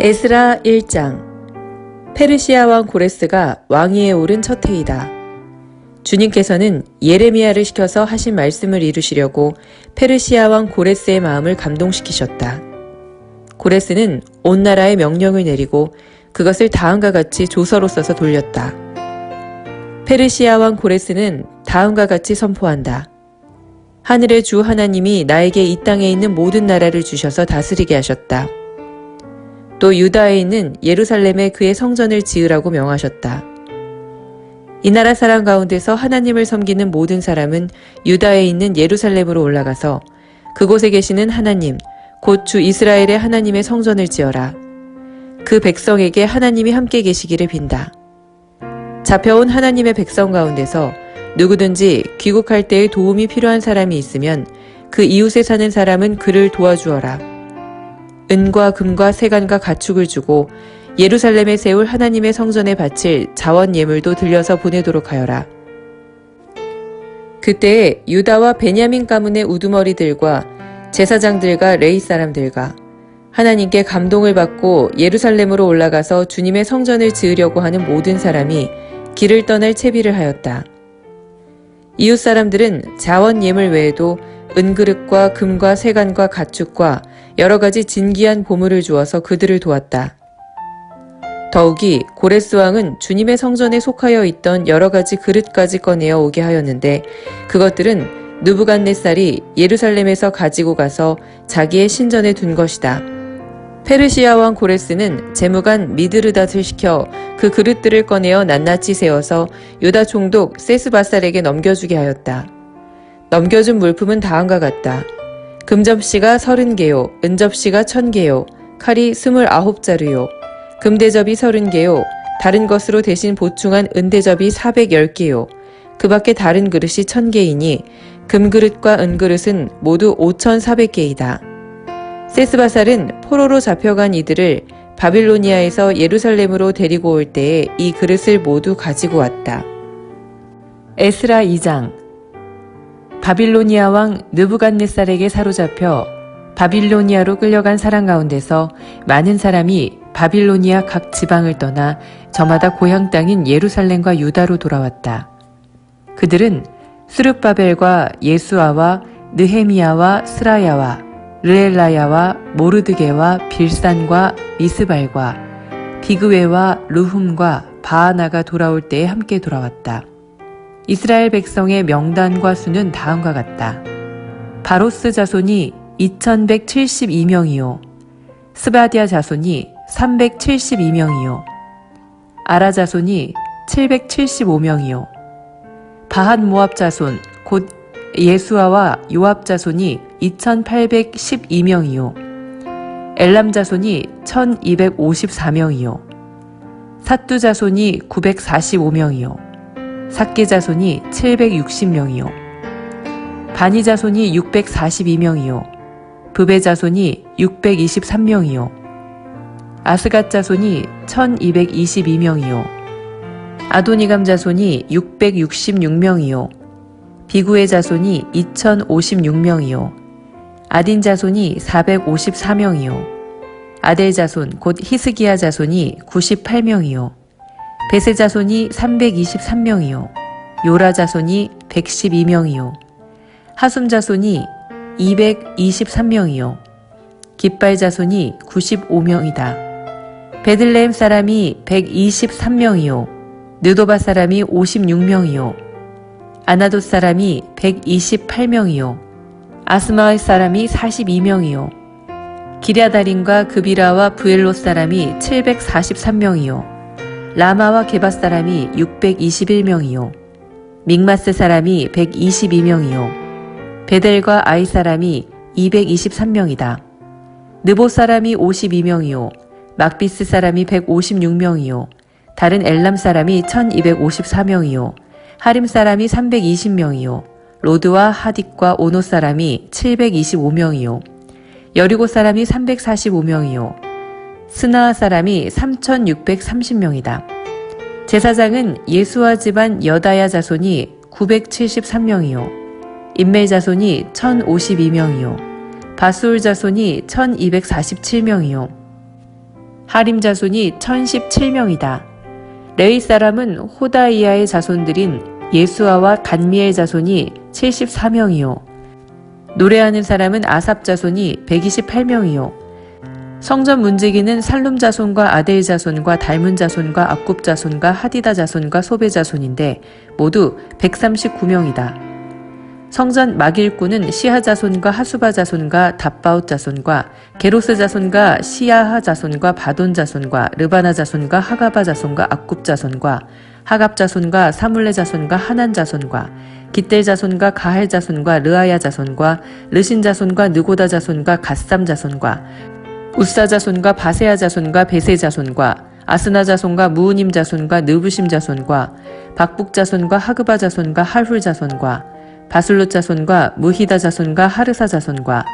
에스라 1장. 페르시아 왕 고레스가 왕위에 오른 첫 해이다. 주님께서는 예레미야를 시켜서 하신 말씀을 이루시려고 페르시아 왕 고레스의 마음을 감동시키셨다. 고레스는 온 나라에 명령을 내리고 그것을 다음과 같이 조서로 써서 돌렸다. 페르시아 왕 고레스는 다음과 같이 선포한다. 하늘의 주 하나님이 나에게 이 땅에 있는 모든 나라를 주셔서 다스리게 하셨다. 또 유다에 있는 예루살렘에 그의 성전을 지으라고 명하셨다. 이 나라 사람 가운데서 하나님을 섬기는 모든 사람은 유다에 있는 예루살렘으로 올라가서 그곳에 계시는 하나님, 곧 주 이스라엘의 하나님의 성전을 지어라. 그 백성에게 하나님이 함께 계시기를 빈다. 잡혀온 하나님의 백성 가운데서 누구든지 귀국할 때에 도움이 필요한 사람이 있으면 그 이웃에 사는 사람은 그를 도와주어라. 은과 금과 세간과 가축을 주고 예루살렘에 세울 하나님의 성전에 바칠 자원 예물도 들려서 보내도록 하여라. 그때에 유다와 베냐민 가문의 우두머리들과 제사장들과 레위 사람들과 하나님께 감동을 받고 예루살렘으로 올라가서 주님의 성전을 지으려고 하는 모든 사람이 길을 떠날 채비를 하였다. 이웃 사람들은 자원 예물 외에도 은그릇과 금과 세간과 가축과 여러 가지 진귀한 보물을 주어서 그들을 도왔다. 더욱이 고레스 왕은 주님의 성전에 속하여 있던 여러 가지 그릇까지 꺼내어 오게 하였는데 그것들은 느부갓네살이 예루살렘에서 가지고 가서 자기의 신전에 둔 것이다. 페르시아 왕 고레스는 재무관 미드르닷을 시켜 그 그릇들을 꺼내어 낱낱이 세워서 유다 총독 세스바살에게 넘겨주게 하였다. 넘겨준 물품은 다음과 같다. 금접시가 30개요, 은접시가 1000개요, 칼이 29자루요, 금대접이 30개요, 다른 것으로 대신 보충한 은대접이 410개요, 그 밖에 다른 그릇이 1000개이니 금그릇과 은그릇은 모두 5400개이다. 세스바살은 포로로 잡혀간 이들을 바빌로니아에서 예루살렘으로 데리고 올 때에 이 그릇을 모두 가지고 왔다. 에스라 2장. 바빌로니아 왕 느부갓네살에게 사로잡혀 바빌로니아로 끌려간 사람 가운데서 많은 사람이 바빌로니아 각 지방을 떠나 저마다 고향 땅인 예루살렘과 유다로 돌아왔다. 그들은 스룹바벨과 예수아와 느헤미야와 스라야와 르엘라야와 모르드게와 빌산과 미스발과 비그웨와 루훔과 바하나가 돌아올 때에 함께 돌아왔다. 이스라엘 백성의 명단과 수는 다음과 같다. 바로스 자손이 2172명이요. 스바디아 자손이 372명이요. 아라 자손이 775명이요. 바핫 모압 자손 곧 예수아와 요압 자손이 2812명이요. 엘람 자손이 1254명이요. 삿두 자손이 945명이요. 삭게 자손이 760명이요. 바니 자손이 642명이요. 브베 자손이 623명이요. 아스갓 자손이 1222명이요. 아도니감 자손이 666명이요. 비구의 자손이 2056명이요. 아딘 자손이 454명이요. 아델 자손 곧 히스기야 자손이 98명이요. 베세 자손이 323명이요. 요라 자손이 112명이요. 하숨 자손이 223명이요. 깃발 자손이 95명이다. 베들레헴 사람이 123명이요. 느도바 사람이 56명이요. 아나돗 사람이 128명이요. 아스마엘 사람이 42명이요. 기랴다림과 그비라와 부엘롯 사람이 743명이요. 라마와 게바 사람이 621명이요. 믹마스 사람이 122명이요. 베델과 아이 사람이 223명이다. 느보 사람이 52명이요. 막비스 사람이 156명이요. 다른 엘람 사람이 1254명이요. 하림 사람이 320명이요. 로드와 하딕과 오노 사람이 725명이요. 여리고 사람이 345명이요. 스나아 사람이 3630명이다. 제사장은 예수아 집안 여다야 자손이 973명이요. 인멜 자손이 1052명이요. 바수울 자손이 1247명이요. 하림 자손이 1017명이다. 레위 사람은 호다이아의 자손들인 예수아와 간미엘 자손이 74명이요. 노래하는 사람은 아삽 자손이 128명이요. 성전 문지기는 살룸 자손과 아델 자손과 달문 자손과 악굽 자손과 하디다 자손과 소베 자손인데 모두 139명이다. 성전 막일꾼은 시하 자손과 하수바 자손과 답바웃 자손과 게로스 자손과 시야하 자손과 바돈 자손과 르바나 자손과 하가바 자손과 악굽 자손과 하갑 자손과 사물레 자손과 하난 자손과 깃델 자손과 가할 자손과 르아야 자손과 르신 자손과 느고다 자손과 갓삼 자손과 우사 자손과 바세아 자손과 베세 자손과 아스나 자손과 무우님 자손과 느부심 자손과 박북 자손과 하그바 자손과 할훌 자손과 바슬롯 자손과 무히다 자손과 하르사 자손과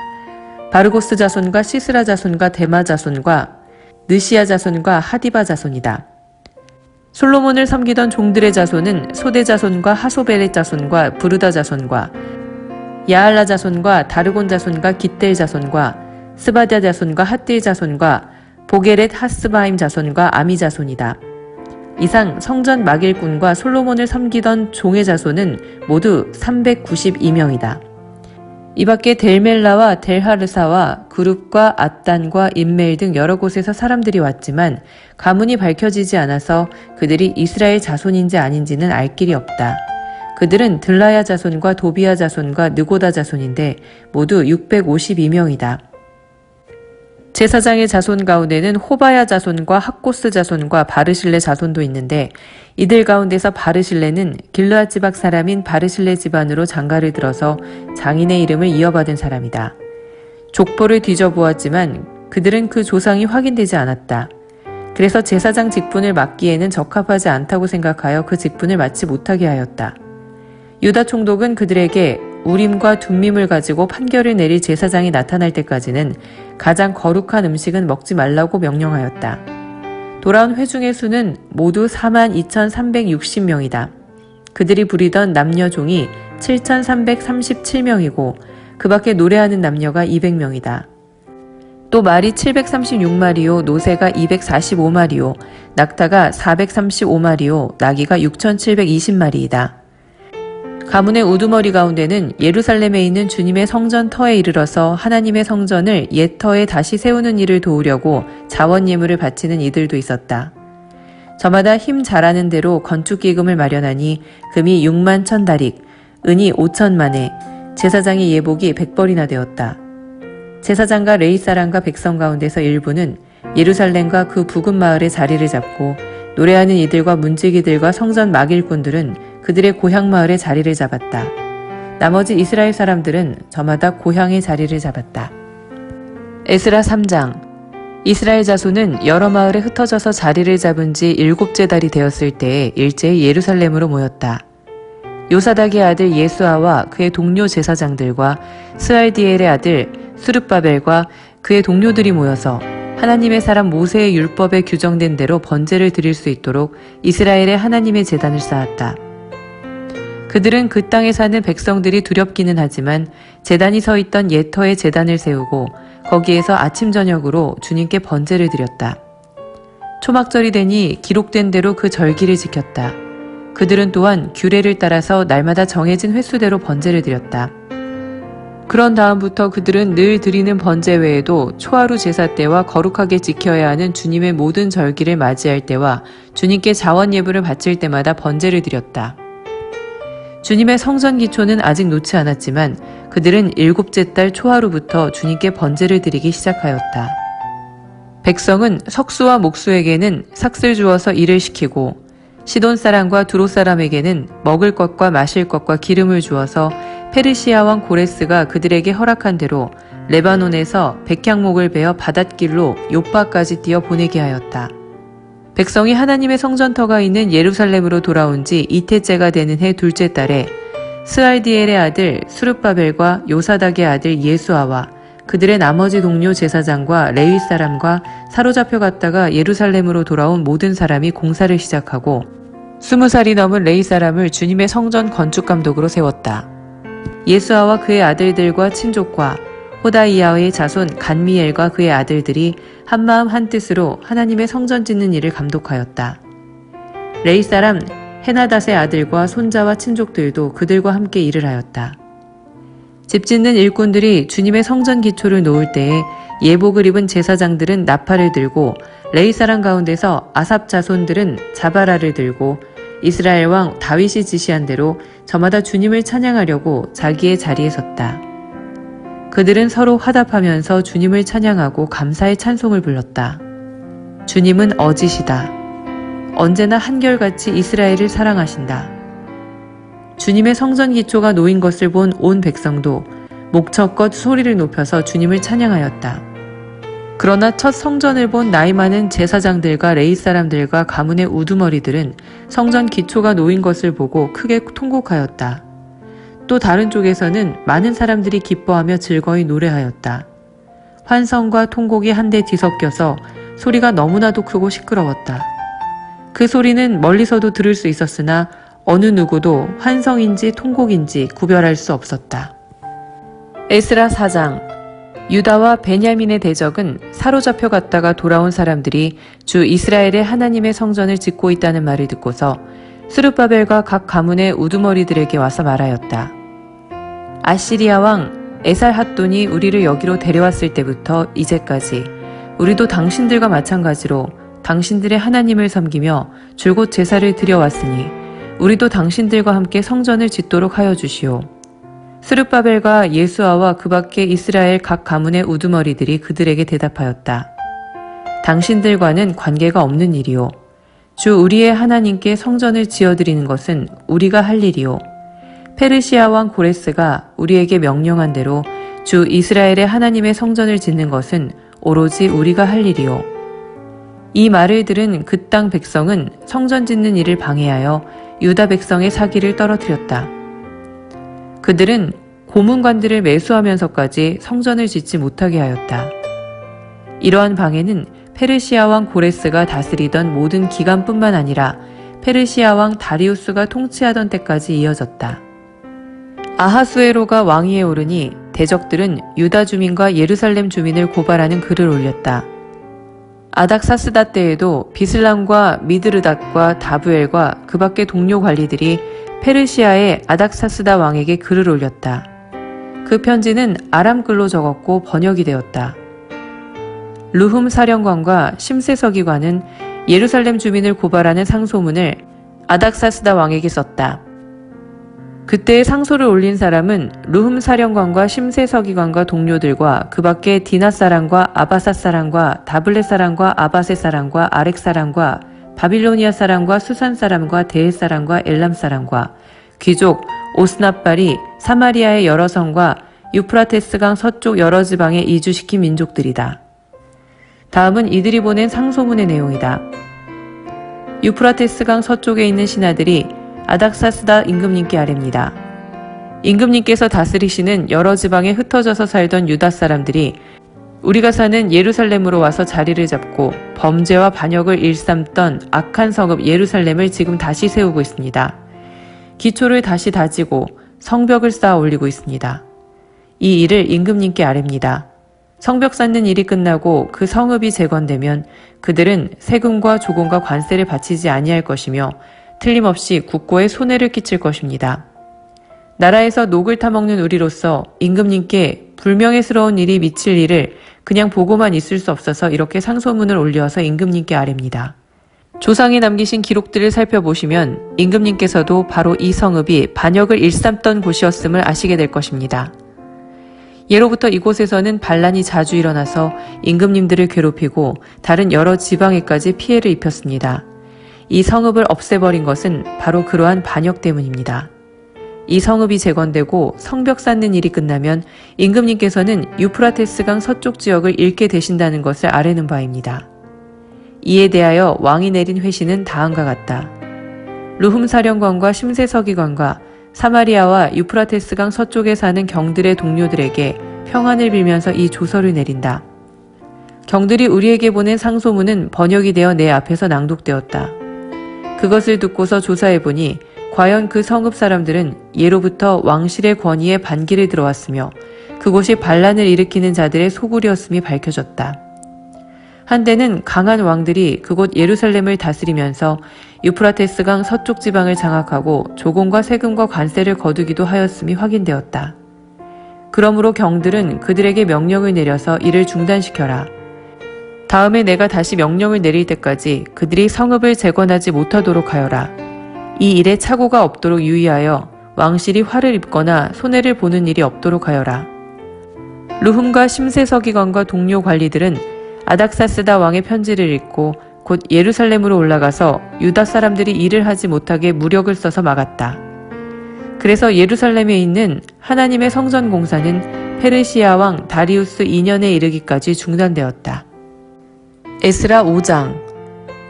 바르고스 자손과 시스라 자손과 데마 자손과 느시아 자손과 하디바 자손이다. 솔로몬을 섬기던 종들의 자손은 소대 자손과 하소베렛 자손과 부르다 자손과 야알라 자손과 다르곤 자손과 깃델 자손과 스바디아 자손과 핫딜 자손과 보게렛 하스바임 자손과 아미 자손이다. 이상 성전 막일꾼과 솔로몬을 섬기던 종의 자손은 모두 392명이다. 이 밖에 델멜라와 델하르사와 그룹과 앗단과 인멜 등 여러 곳에서 사람들이 왔지만 가문이 밝혀지지 않아서 그들이 이스라엘 자손인지 아닌지는 알 길이 없다. 그들은 들라야 자손과 도비야 자손과 느고다 자손인데 모두 652명이다. 제사장의 자손 가운데는 호바야 자손과 학고스 자손과 바르실레 자손도 있는데 이들 가운데서 바르실레는 길르앗 지박 사람인 바르실레 집안으로 장가를 들어서 장인의 이름을 이어받은 사람이다. 족보를 뒤져보았지만 그들은 그 조상이 확인되지 않았다. 그래서 제사장 직분을 맡기에는 적합하지 않다고 생각하여 그 직분을 맡지 못하게 하였다. 유다 총독은 그들에게 우림과 둠밈을 가지고 판결을 내릴 제사장이 나타날 때까지는 가장 거룩한 음식은 먹지 말라고 명령하였다. 돌아온 회중의 수는 모두 42,360명이다. 그들이 부리던 남녀 종이 7,337명이고 그 밖에 노래하는 남녀가 200명이다. 또 말이 736마리요, 노새가 245마리요, 낙타가 435마리요, 나귀가 6,720마리이다. 가문의 우두머리 가운데는 예루살렘에 있는 주님의 성전 터에 이르러서 하나님의 성전을 옛 터에 다시 세우는 일을 도우려고 자원 예물을 바치는 이들도 있었다. 저마다 힘 잘하는 대로 건축 기금을 마련하니 금이 6만 1,000다릭, 은이 5천만에, 제사장의 예복이 100벌이나 되었다. 제사장과 레위 사람과 백성 가운데서 일부는 예루살렘과 그 부근 마을에 자리를 잡고 노래하는 이들과 문지기들과 성전 막일꾼들은 그들의 고향 마을에 자리를 잡았다. 나머지 이스라엘 사람들은 저마다 고향의 자리를 잡았다. 에스라 3장. 이스라엘 자손은 여러 마을에 흩어져서 자리를 잡은 지 7째 달이 되었을 때에 일제히 예루살렘으로 모였다. 요사닥의 아들 예수아와 그의 동료 제사장들과 스알디엘의 아들 수르바벨과 그의 동료들이 모여서 하나님의 사람 모세의 율법에 규정된 대로 번제를 드릴 수 있도록 이스라엘의 하나님의 제단을 쌓았다. 그들은 그 땅에 사는 백성들이 두렵기는 하지만 제단이 서 있던 예터의 제단을 세우고 거기에서 아침 저녁으로 주님께 번제를 드렸다. 초막절이 되니 기록된 대로 그 절기를 지켰다. 그들은 또한 규례를 따라서 날마다 정해진 횟수대로 번제를 드렸다. 그런 다음부터 그들은 늘 드리는 번제 외에도 초하루 제사 때와 거룩하게 지켜야 하는 주님의 모든 절기를 맞이할 때와 주님께 자원 예물을 바칠 때마다 번제를 드렸다. 주님의 성전 기초는 아직 놓지 않았지만 그들은 7째 달 초하루부터 주님께 번제를 드리기 시작하였다. 백성은 석수와 목수에게는 삭슬 주어서 일을 시키고 시돈 사람과 두로 사람에게는 먹을 것과 마실 것과 기름을 주어서 페르시아 왕 고레스가 그들에게 허락한 대로 레바논에서 백향목을 베어 바닷길로 욥바까지 띄어 보내게 하였다. 백성이 하나님의 성전터가 있는 예루살렘으로 돌아온 지 이태째가 되는 해 둘째 달에 스알디엘의 아들 수르바벨과 요사닥의 아들 예수아와 그들의 나머지 동료 제사장과 레위 사람과 사로잡혀 갔다가 예루살렘으로 돌아온 모든 사람이 공사를 시작하고 20살이 넘은 레위 사람을 주님의 성전 건축 감독으로 세웠다. 예수아와 그의 아들들과 친족과 호다이아의 자손 간미엘과 그의 아들들이 한마음 한뜻으로 하나님의 성전 짓는 일을 감독하였다. 레이 사람 헤나닷의 아들과 손자와 친족들도 그들과 함께 일을 하였다. 집 짓는 일꾼들이 주님의 성전 기초를 놓을 때에 예복을 입은 제사장들은 나팔을 들고 레이 사람 가운데서 아삽 자손들은 자바라를 들고 이스라엘 왕 다윗이 지시한 대로 저마다 주님을 찬양하려고 자기의 자리에 섰다. 그들은 서로 화답하면서 주님을 찬양하고 감사의 찬송을 불렀다. 주님은 어지시다. 언제나 한결같이 이스라엘을 사랑하신다. 주님의 성전 기초가 놓인 것을 본 온 백성도 목청껏 소리를 높여서 주님을 찬양하였다. 그러나 첫 성전을 본 나이 많은 제사장들과 레위 사람들과 가문의 우두머리들은 성전 기초가 놓인 것을 보고 크게 통곡하였다. 또 다른 쪽에서는 많은 사람들이 기뻐하며 즐거이 노래하였다. 환성과 통곡이 한데 뒤섞여서 소리가 너무나도 크고 시끄러웠다. 그 소리는 멀리서도 들을 수 있었으나 어느 누구도 환성인지 통곡인지 구별할 수 없었다. 에스라 4장. 유다와 베냐민의 대적은 사로잡혀 갔다가 돌아온 사람들이 주 이스라엘의 하나님의 성전을 짓고 있다는 말을 듣고서 스룹바벨과 각 가문의 우두머리들에게 와서 말하였다. 아시리아 왕 에살핫돈이 우리를 여기로 데려왔을 때부터 이제까지 우리도 당신들과 마찬가지로 당신들의 하나님을 섬기며 줄곧 제사를 드려왔으니 우리도 당신들과 함께 성전을 짓도록 하여 주시오. 스룹바벨과 예수아와 그 밖의 이스라엘 각 가문의 우두머리들이 그들에게 대답하였다. 당신들과는 관계가 없는 일이오. 주 우리의 하나님께 성전을 지어드리는 것은 우리가 할 일이오. 페르시아 왕 고레스가 우리에게 명령한 대로 주 이스라엘의 하나님의 성전을 짓는 것은 오로지 우리가 할 일이오. 이 말을 들은 그 땅 백성은 성전 짓는 일을 방해하여 유다 백성의 사기를 떨어뜨렸다. 그들은 고문관들을 매수하면서까지 성전을 짓지 못하게 하였다. 이러한 방해는 페르시아 왕 고레스가 다스리던 모든 기간뿐만 아니라 페르시아 왕 다리우스가 통치하던 때까지 이어졌다. 아하수에로가 왕위에 오르니 대적들은 유다 주민과 예루살렘 주민을 고발하는 글을 올렸다. 아닥사스다 때에도 비슬람과 미드르닷과 다부엘과 그 밖의 동료 관리들이 페르시아의 아닥사스다 왕에게 글을 올렸다. 그 편지는 아람글로 적었고 번역이 되었다. 루흠 사령관과 심세 서기관은 예루살렘 주민을 고발하는 상소문을 아닥사스다 왕에게 썼다. 그때의 상소를 올린 사람은 루흠 사령관과 심세 서기관과 동료들과 그 밖의 디나 사람과 아바사 사람과 다블렛 사람과 아바세 사람과 아렉 사람과 바빌로니아 사람과 수산 사람과 데헬 사람과 엘람 사람과 귀족 오스납발이 사마리아의 여러 성과 유프라테스강 서쪽 여러 지방에 이주시킨 민족들이다. 다음은 이들이 보낸 상소문의 내용이다. 유프라테스강 서쪽에 있는 신하들이 아닥사스다 임금님께 아뢰입니다. 임금님께서 다스리시는 여러 지방에 흩어져서 살던 유다 사람들이 우리가 사는 예루살렘으로 와서 자리를 잡고 범죄와 반역을 일삼던 악한 성읍 예루살렘을 지금 다시 세우고 있습니다. 기초를 다시 다지고 성벽을 쌓아 올리고 있습니다. 이 일을 임금님께 아뢰입니다. 성벽 쌓는 일이 끝나고 그 성읍이 재건되면 그들은 세금과 조공과 관세를 바치지 아니할 것이며 틀림없이 국고에 손해를 끼칠 것입니다. 나라에서 녹을 타먹는 우리로서 임금님께 불명예스러운 일이 미칠 일을 그냥 보고만 있을 수 없어서 이렇게 상소문을 올려서 임금님께 아뢰입니다. 조상이 남기신 기록들을 살펴보시면 임금님께서도 바로 이 성읍이 반역을 일삼던 곳이었음을 아시게 될 것입니다. 예로부터 이곳에서는 반란이 자주 일어나서 임금님들을 괴롭히고 다른 여러 지방에까지 피해를 입혔습니다. 이 성읍을 없애버린 것은 바로 그러한 반역 때문입니다. 이 성읍이 재건되고 성벽 쌓는 일이 끝나면 임금님께서는 유프라테스강 서쪽 지역을 잃게 되신다는 것을 아뢰는 바입니다. 이에 대하여 왕이 내린 회신은 다음과 같다. 루흠 사령관과 심세 서기관과 사마리아와 유프라테스강 서쪽에 사는 경들의 동료들에게 평안을 빌면서 이 조서를 내린다. 경들이 우리에게 보낸 상소문은 번역이 되어 내 앞에서 낭독되었다. 그것을 듣고서 조사해보니 과연 그 성읍 사람들은 예로부터 왕실의 권위에 반기를 들어왔으며 그곳이 반란을 일으키는 자들의 소굴이었음이 밝혀졌다. 한때는 강한 왕들이 그곳 예루살렘을 다스리면서 유프라테스강 서쪽 지방을 장악하고 조공과 세금과 관세를 거두기도 하였음이 확인되었다. 그러므로 경들은 그들에게 명령을 내려서 이를 중단시켜라. 다음에 내가 다시 명령을 내릴 때까지 그들이 성읍을 재건하지 못하도록 하여라. 이 일에 착오가 없도록 유의하여 왕실이 화를 입거나 손해를 보는 일이 없도록 하여라. 르훔과 심세서기관과 동료 관리들은 아닥사스다 왕의 편지를 읽고 곧 예루살렘으로 올라가서 유다 사람들이 일을 하지 못하게 무력을 써서 막았다. 그래서 예루살렘에 있는 하나님의 성전 공사는 페르시아 왕 다리우스 2년에 이르기까지 중단되었다. 에스라 5장.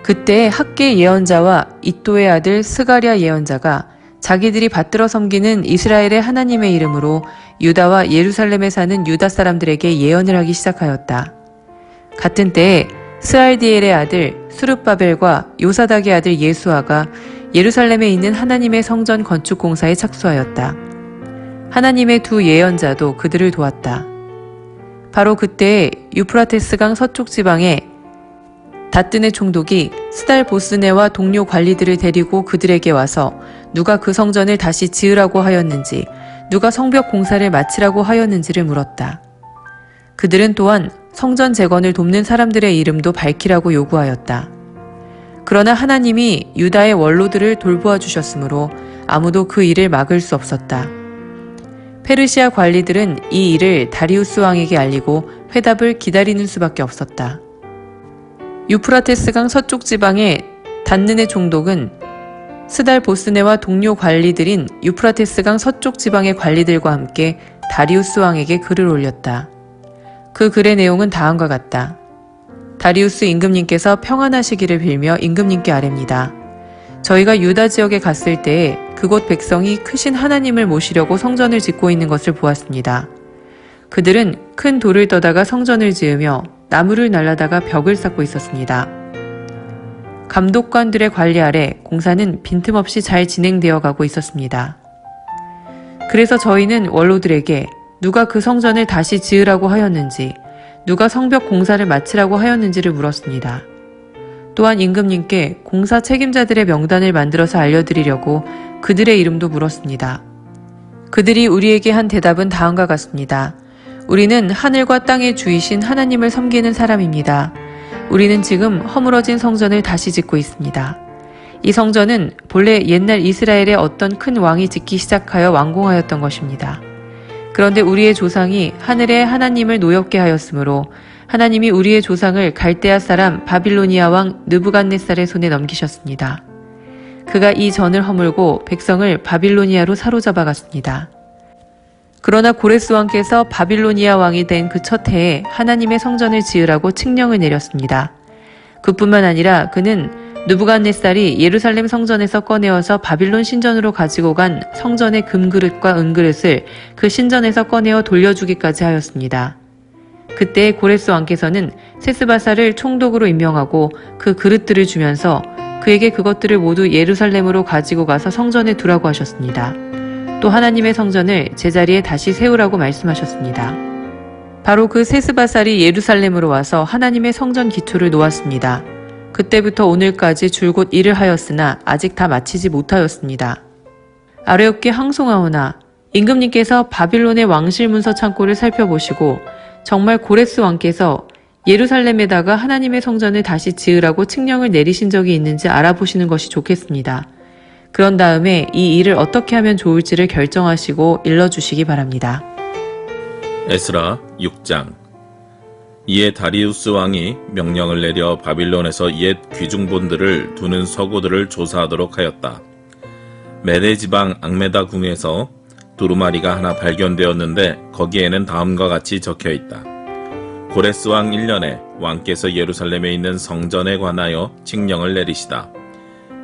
그때 학계 예언자와 이또의 아들 스가랴 예언자가 자기들이 받들어 섬기는 이스라엘의 하나님의 이름으로 유다와 예루살렘에 사는 유다 사람들에게 예언을 하기 시작하였다. 같은 때에 스알디엘의 아들 수룹바벨과 요사닥의 아들 예수아가 예루살렘에 있는 하나님의 성전 건축 공사에 착수하였다. 하나님의 두 예언자도 그들을 도왔다. 바로 그때에 유프라테스강 서쪽 지방에 다뜬의 총독이 스달보스네와 동료 관리들을 데리고 그들에게 와서 누가 그 성전을 다시 지으라고 하였는지, 누가 성벽 공사를 마치라고 하였는지를 물었다. 그들은 또한 성전 재건을 돕는 사람들의 이름도 밝히라고 요구하였다. 그러나 하나님이 유다의 원로들을 돌보아 주셨으므로 아무도 그 일을 막을 수 없었다. 페르시아 관리들은 이 일을 다리우스 왕에게 알리고 회답을 기다리는 수밖에 없었다. 유프라테스강 서쪽 지방의 단느네 총독은 스달보스네와 동료 관리들인 유프라테스강 서쪽 지방의 관리들과 함께 다리우스 왕에게 글을 올렸다. 그 글의 내용은 다음과 같다. 다리우스 임금님께서 평안하시기를 빌며 임금님께 아뢰입니다. 저희가 유다 지역에 갔을 때에 그곳 백성이 크신 하나님을 모시려고 성전을 짓고 있는 것을 보았습니다. 그들은 큰 돌을 떠다가 성전을 지으며 나무를 날라다가 벽을 쌓고 있었습니다. 감독관들의 관리 아래 공사는 빈틈없이 잘 진행되어 가고 있었습니다. 그래서 저희는 원로들에게 누가 그 성전을 다시 지으라고 하였는지, 누가 성벽 공사를 마치라고 하였는지를 물었습니다. 또한 임금님께 공사 책임자들의 명단을 만들어서 알려드리려고 그들의 이름도 물었습니다. 그들이 우리에게 한 대답은 다음과 같습니다. 우리는 하늘과 땅의 주이신 하나님을 섬기는 사람입니다. 우리는 지금 허물어진 성전을 다시 짓고 있습니다. 이 성전은 본래 옛날 이스라엘의 어떤 큰 왕이 짓기 시작하여 완공하였던 것입니다. 그런데 우리의 조상이 하늘의 하나님을 노엽게 하였으므로 하나님이 우리의 조상을 갈대아 사람 바빌로니아 왕 느부갓네살의 손에 넘기셨습니다. 그가 이 전을 허물고 백성을 바빌로니아로 사로잡아 갔습니다. 그러나 고레스 왕께서 바빌로니아 왕이 된 그 첫 해에 하나님의 성전을 지으라고 칙령을 내렸습니다. 그뿐만 아니라 그는 느부갓네살이 예루살렘 성전에서 꺼내어서 바빌론 신전으로 가지고 간 성전의 금그릇과 은그릇을 그 신전에서 꺼내어 돌려주기까지 하였습니다. 그때 고레스 왕께서는 세스바사를 총독으로 임명하고 그 그릇들을 주면서 그에게 그것들을 모두 예루살렘으로 가지고 가서 성전에 두라고 하셨습니다. 또 하나님의 성전을 제자리에 다시 세우라고 말씀하셨습니다. 바로 그 세스바살이 예루살렘으로 와서 하나님의 성전 기초를 놓았습니다. 그때부터 오늘까지 줄곧 일을 하였으나 아직 다 마치지 못하였습니다. 아뢰옵게 항송하오나 임금님께서 바빌론의 왕실 문서 창고를 살펴보시고 정말 고레스 왕께서 예루살렘에다가 하나님의 성전을 다시 지으라고 칙령을 내리신 적이 있는지 알아보시는 것이 좋겠습니다. 그런 다음에 이 일을 어떻게 하면 좋을지를 결정하시고 일러주시기 바랍니다. 에스라 6장. 이에 다리우스 왕이 명령을 내려 바빌론에서 옛 귀중본들을 두는 서고들을 조사하도록 하였다. 메대 지방 앙메다 궁에서 두루마리가 하나 발견되었는데 거기에는 다음과 같이 적혀 있다. 고레스 왕 1년에 왕께서 예루살렘에 있는 성전에 관하여 칙령을 내리시다.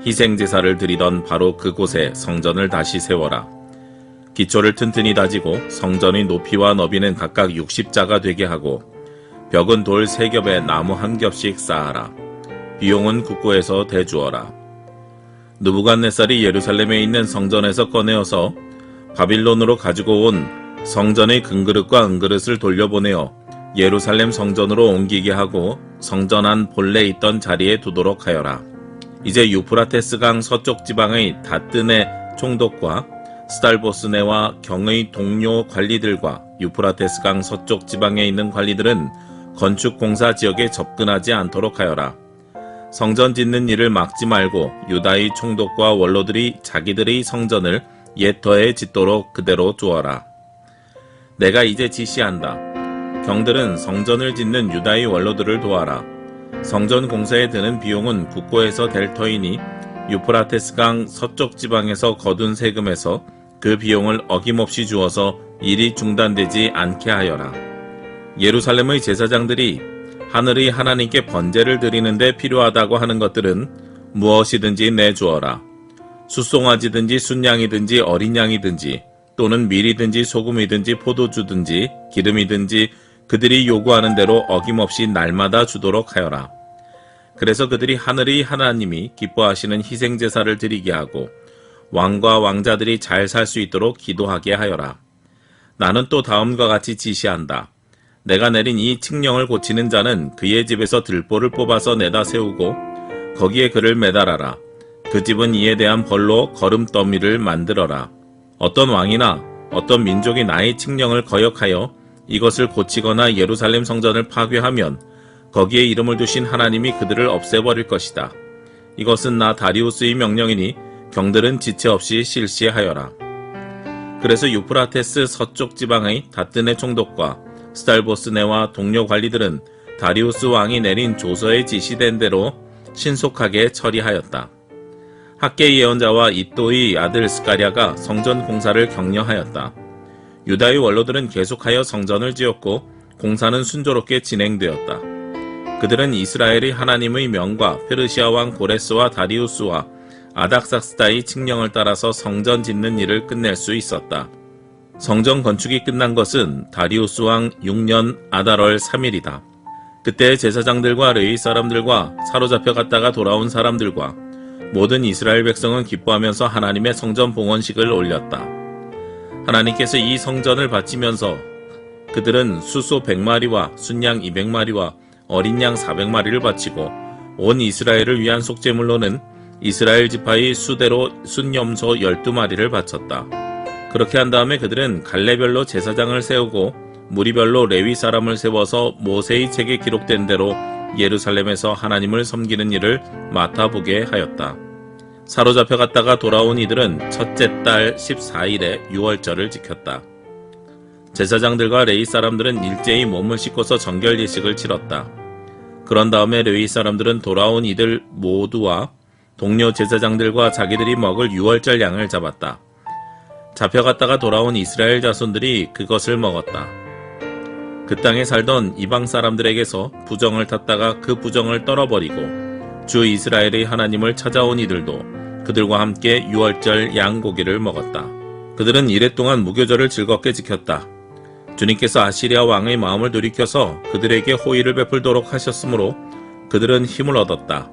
희생제사를 드리던 바로 그곳에 성전을 다시 세워라. 기초를 튼튼히 다지고 성전의 높이와 너비는 각각 60자가 되게 하고 벽은 돌 3겹에 나무 1겹씩 쌓아라. 비용은 국고에서 대주어라. 느부갓네살이 예루살렘에 있는 성전에서 꺼내어서 바빌론으로 가지고 온 성전의 금그릇과 은그릇을 돌려보내어 예루살렘 성전으로 옮기게 하고 성전 안 본래 있던 자리에 두도록 하여라. 이제 유프라테스강 서쪽 지방의 다뜨네 총독과 스달보스네와 경의 동료 관리들과 유프라테스강 서쪽 지방에 있는 관리들은 건축 공사 지역에 접근하지 않도록 하여라. 성전 짓는 일을 막지 말고 유다의 총독과 원로들이 자기들의 성전을 옛터에 짓도록 그대로 두어라. 내가 이제 지시한다. 경들은 성전을 짓는 유다의 원로들을 도와라. 성전 공사에 드는 비용은 국고에서 될 터이니 유프라테스강 서쪽 지방에서 거둔 세금에서 그 비용을 어김없이 주어서 일이 중단되지 않게 하여라. 예루살렘의 제사장들이 하늘의 하나님께 번제를 드리는 데 필요하다고 하는 것들은 무엇이든지 내주어라. 숫송아지든지 순양이든지 어린 양이든지 또는 밀이든지 소금이든지 포도주든지 기름이든지 그들이 요구하는 대로 어김없이 날마다 주도록 하여라. 그래서 그들이 하늘의 하나님이 기뻐하시는 희생제사를 드리게 하고 왕과 왕자들이 잘 살 수 있도록 기도하게 하여라. 나는 또 다음과 같이 지시한다. 내가 내린 이 칙령을 고치는 자는 그의 집에서 들보를 뽑아서 내다 세우고 거기에 그를 매달아라. 그 집은 이에 대한 벌로 거름더미를 만들어라. 어떤 왕이나 어떤 민족이 나의 칙령을 거역하여 이것을 고치거나 예루살렘 성전을 파괴하면 거기에 이름을 두신 하나님이 그들을 없애버릴 것이다. 이것은 나 다리우스의 명령이니 경들은 지체 없이 실시하여라. 그래서 유프라테스 서쪽 지방의 다뜨네 총독과 스달보스네와 동료 관리들은 다리우스 왕이 내린 조서에 지시된 대로 신속하게 처리하였다. 학계 예언자와 이또의 아들 스가랴가 성전 공사를 격려하였다. 유다의 원로들은 계속하여 성전을 지었고 공사는 순조롭게 진행되었다. 그들은 이스라엘의 하나님의 명과 페르시아 왕 고레스와 다리우스와 아닥사스다의 칙령을 따라서 성전 짓는 일을 끝낼 수 있었다. 성전 건축이 끝난 것은 다리우스 왕 6년 아달월 3일이다. 그때 제사장들과 레위 사람들과 사로잡혀 갔다가 돌아온 사람들과 모든 이스라엘 백성은 기뻐하면서 하나님의 성전 봉헌식을 올렸다. 하나님께서 이 성전을 바치면서 그들은 수소 100마리와 순양 200마리와 어린 양 400마리를 바치고 온 이스라엘을 위한 속죄물로는 이스라엘 지파의 수대로 순염소 12마리를 바쳤다. 그렇게 한 다음에 그들은 갈래별로 제사장을 세우고 무리별로 레위 사람을 세워서 모세의 책에 기록된 대로 예루살렘에서 하나님을 섬기는 일을 맡아보게 하였다. 사로잡혀 갔다가 돌아온 이들은 첫째 달 14일에 유월절을 지켰다. 제사장들과 레위 사람들은 일제히 몸을 씻고서 정결 예식을 치렀다. 그런 다음에 레위 사람들은 돌아온 이들 모두와 동료 제사장들과 자기들이 먹을 유월절 양을 잡았다. 잡혀갔다가 돌아온 이스라엘 자손들이 그것을 먹었다. 그 땅에 살던 이방 사람들에게서 부정을 탔다가 그 부정을 떨어버리고 주 이스라엘의 하나님을 찾아온 이들도 그들과 함께 유월절 양고기를 먹었다. 그들은 이래 동안 무교절을 즐겁게 지켰다. 주님께서 아시리아 왕의 마음을 돌이켜서 그들에게 호의를 베풀도록 하셨으므로 그들은 힘을 얻었다.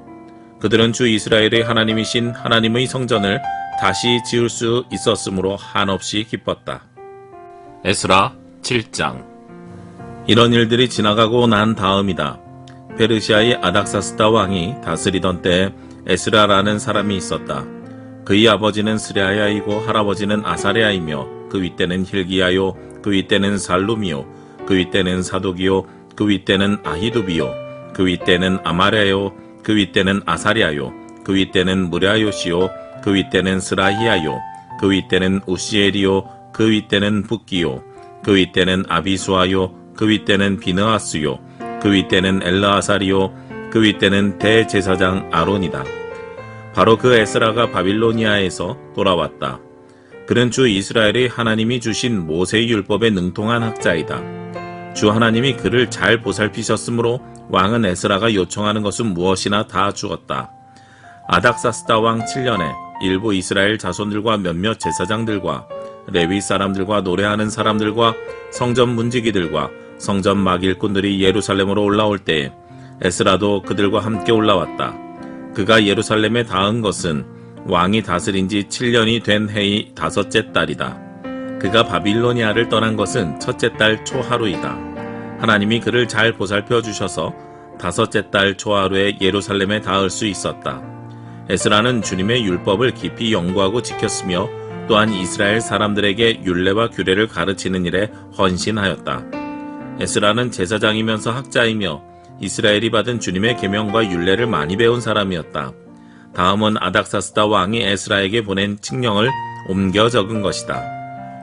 그들은 주 이스라엘의 하나님이신 하나님의 성전을 다시 지을 수 있었으므로 한없이 기뻤다. 에스라 7장. 이런 일들이 지나가고 난 다음이다. 페르시아의 아닥사스다 왕이 다스리던 때에 에스라라는 사람이 있었다. 그의 아버지는 스레아야이고 할아버지는 아사랴이며 그 윗대는 힐기야요 그 윗대는 살룸이요 그 윗대는 사독이요 그 윗대는 아히두비요 그 윗대는 아마랴요 그 윗대는 아사랴요 그 윗대는 무랴요시요 그 윗대는 스라히야요 그 윗대는 우시엘이요 그 윗대는 붓기요 그 윗대는 아비수아요 그 윗대는 비느하스요 그 윗대는 엘라아사리요 그 윗대는 대제사장 아론이다. 바로 그 에스라가 바빌로니아에서 돌아왔다. 그는 주 이스라엘의 하나님이 주신 모세의 율법에 능통한 학자이다. 주 하나님이 그를 잘 보살피셨으므로 왕은 에스라가 요청하는 것은 무엇이나 다 주었다. 아닥사스다 왕 7년에 일부 이스라엘 자손들과 몇몇 제사장들과 레위 사람들과 노래하는 사람들과 성전 문지기들과 성전 막일꾼들이 예루살렘으로 올라올 때에 에스라도 그들과 함께 올라왔다. 그가 예루살렘에 닿은 것은 왕이 다스린 지 7년이 된 해의 5째 달이다. 그가 바빌로니아를 떠난 것은 첫째 달 초하루이다. 하나님이 그를 잘 보살펴 주셔서 다섯째 달 초하루에 예루살렘에 닿을 수 있었다. 에스라는 주님의 율법을 깊이 연구하고 지켰으며 또한 이스라엘 사람들에게 율례와 규례를 가르치는 일에 헌신하였다. 에스라는 제사장이면서 학자이며 이스라엘이 받은 주님의 계명과 율례를 많이 배운 사람이었다. 다음은 아닥사스다 왕이 에스라에게 보낸 칙령을 옮겨 적은 것이다.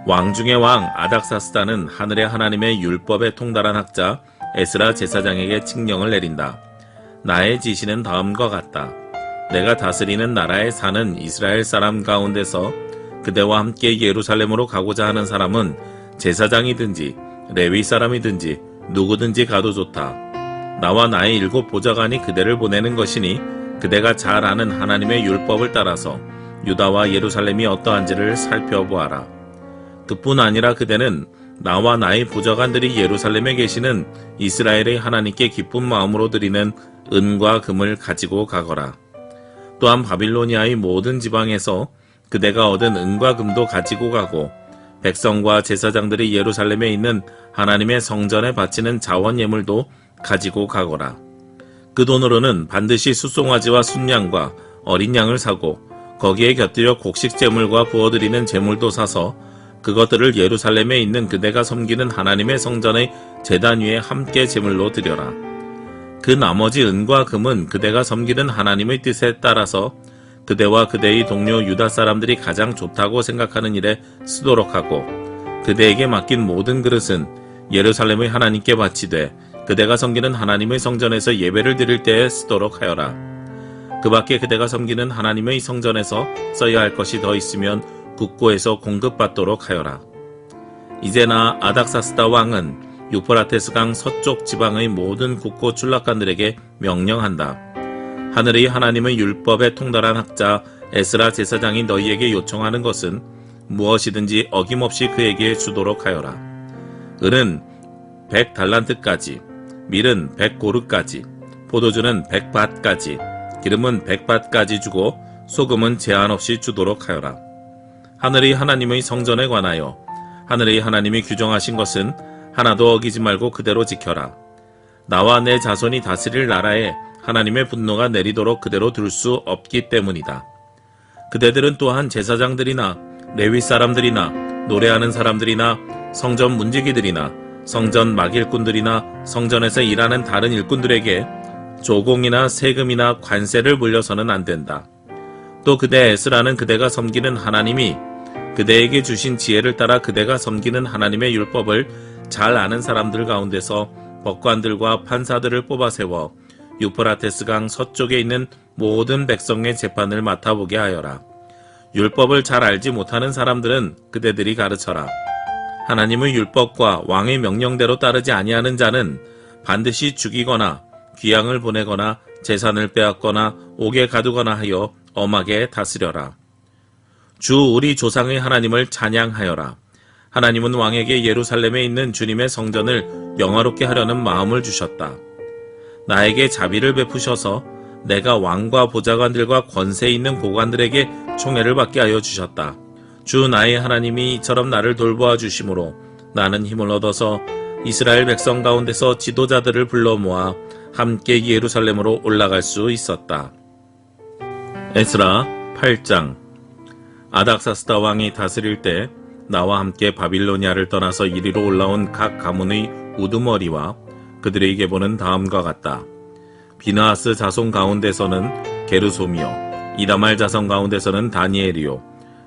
왕 중의 왕 아닥사스다는 하늘의 하나님의 율법에 통달한 학자 에스라 제사장에게 칙령을 내린다. 나의 지시는 다음과 같다. 내가 다스리는 나라에 사는 이스라엘 사람 가운데서 그대와 함께 예루살렘으로 가고자 하는 사람은 제사장이든지 레위 사람이든지 누구든지 가도 좋다. 나와 나의 7 보좌관이 그대를 보내는 것이니 그대가 잘 아는 하나님의 율법을 따라서 유다와 예루살렘이 어떠한지를 살펴보아라. 그뿐 아니라 그대는 나와 나의 보좌관들이 예루살렘에 계시는 이스라엘의 하나님께 기쁜 마음으로 드리는 은과 금을 가지고 가거라. 또한 바빌로니아의 모든 지방에서 그대가 얻은 은과 금도 가지고 가고 백성과 제사장들이 예루살렘에 있는 하나님의 성전에 바치는 자원 예물도 가지고 가거라. 그 돈으로는 반드시 숫송아지와 순양과 어린 양을 사고 거기에 곁들여 곡식 제물과 부어드리는 제물도 사서 그것들을 예루살렘에 있는 그대가 섬기는 하나님의 성전의 제단 위에 함께 제물로 드려라. 그 나머지 은과 금은 그대가 섬기는 하나님의 뜻에 따라서 그대와 그대의 동료 유다 사람들이 가장 좋다고 생각하는 일에 쓰도록 하고 그대에게 맡긴 모든 그릇은 예루살렘의 하나님께 바치되 그대가 섬기는 하나님의 성전에서 예배를 드릴 때에 쓰도록 하여라. 그 밖에 그대가 섬기는 하나님의 성전에서 써야 할 것이 더 있으면 국고에서 공급받도록 하여라. 이제나 아닥사스다 왕은 유프라테스 강 서쪽 지방의 모든 국고 출락관들에게 명령한다. 하늘의 하나님의 율법에 통달한 학자 에스라 제사장이 너희에게 요청하는 것은 무엇이든지 어김없이 그에게 주도록 하여라. 은은 100달란트까지, 밀은 100고르까지, 포도주는 100밭까지, 기름은 100밭까지 주고 소금은 제한 없이 주도록 하여라. 하늘의 하나님의 성전에 관하여 하늘의 하나님이 규정하신 것은 하나도 어기지 말고 그대로 지켜라. 나와 내 자손이 다스릴 나라에 하나님의 분노가 내리도록 그대로 둘 수 없기 때문이다. 그대들은 또한 제사장들이나 레위 사람들이나 노래하는 사람들이나 성전 문지기들이나 성전 막일꾼들이나 성전에서 일하는 다른 일꾼들에게 조공이나 세금이나 관세를 물려서는 안 된다. 또 그대 에스라는 그대가 섬기는 하나님이 그대에게 주신 지혜를 따라 그대가 섬기는 하나님의 율법을 잘 아는 사람들 가운데서 법관들과 판사들을 뽑아 세워 유프라테스 강 서쪽에 있는 모든 백성의 재판을 맡아보게 하여라. 율법을 잘 알지 못하는 사람들은 그대들이 가르쳐라. 하나님의 율법과 왕의 명령대로 따르지 아니하는 자는 반드시 죽이거나 귀양을 보내거나 재산을 빼앗거나 옥에 가두거나 하여 엄하게 다스려라. 주 우리 조상의 하나님을 찬양하여라. 하나님은 왕에게 예루살렘에 있는 주님의 성전을 영화롭게 하려는 마음을 주셨다. 나에게 자비를 베푸셔서 내가 왕과 보좌관들과 권세 있는 고관들에게 총애를 받게 하여 주셨다. 주 나의 하나님이 이처럼 나를 돌보아 주심으로 나는 힘을 얻어서 이스라엘 백성 가운데서 지도자들을 불러 모아 함께 예루살렘으로 올라갈 수 있었다. 에스라 8장. 아닥사스다 왕이 다스릴 때 나와 함께 바빌로니아를 떠나서 이리로 올라온 각 가문의 우두머리와 그들의 계보는 다음과 같다. 비느하스 자손 가운데서는 게르솜이요, 이다말 자손 가운데서는 다니엘이요,